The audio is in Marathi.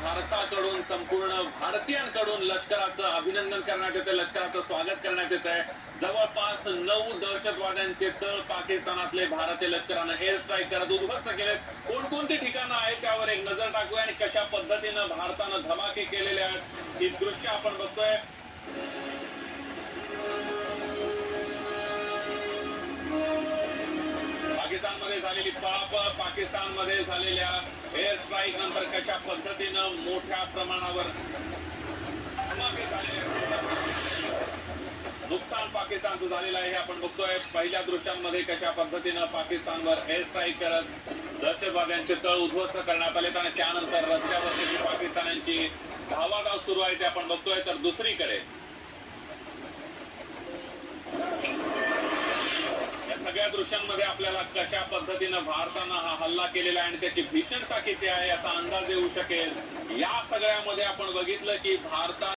भारताकडून संपूर्ण भारतीयांकडून लष्कराचं अभिनंदन करण्यात येतं, लष्कराचं स्वागत करण्यात येत आहे। जवळपास 9 दहशतवाद्यांचे तळ पाकिस्तानातले भारतीय लष्करानं एअर स्ट्राईक करत उद्ध्वस्त केले। कोणकोणती ठिकाणं आहेत त्यावर एक नजर टाकूया आणि कशा पद्धतीनं भारतानं धमाके केलेले आहेत ही दृश्य आपण बघतोय। पाकिस्तानमध्ये झालेली पळापळ, पाकिस्तानमध्ये झालेल्या एअर स्ट्राईक नंतर कशा पद्धतीनं मोठ्या प्रमाणावर नुकसान पाकिस्तानचं झालेलं आहे हे आपण बघतोय। पहिल्या दृश्यांमध्ये कशा पद्धतीनं पाकिस्तानवर एअर स्ट्राईक करत दहशतवाद्यांचे तळ उद्ध्वस्त करण्यात आले आणि त्यानंतर रस्त्यावरची पाकिस्तान्यांची धावाधाव सुरू आहे ते आपण बघतोय। तर दुसरीकडे सगळ्या दृश्यांमध्ये आपल्याला कशा पद्धतीनं भारतानं हा हल्ला केलेला आहे आणि त्याची भीषणता किती आहे याचा अंदाज येऊ शकेल। या सगळ्यामध्ये आपण बघितलं की भारतात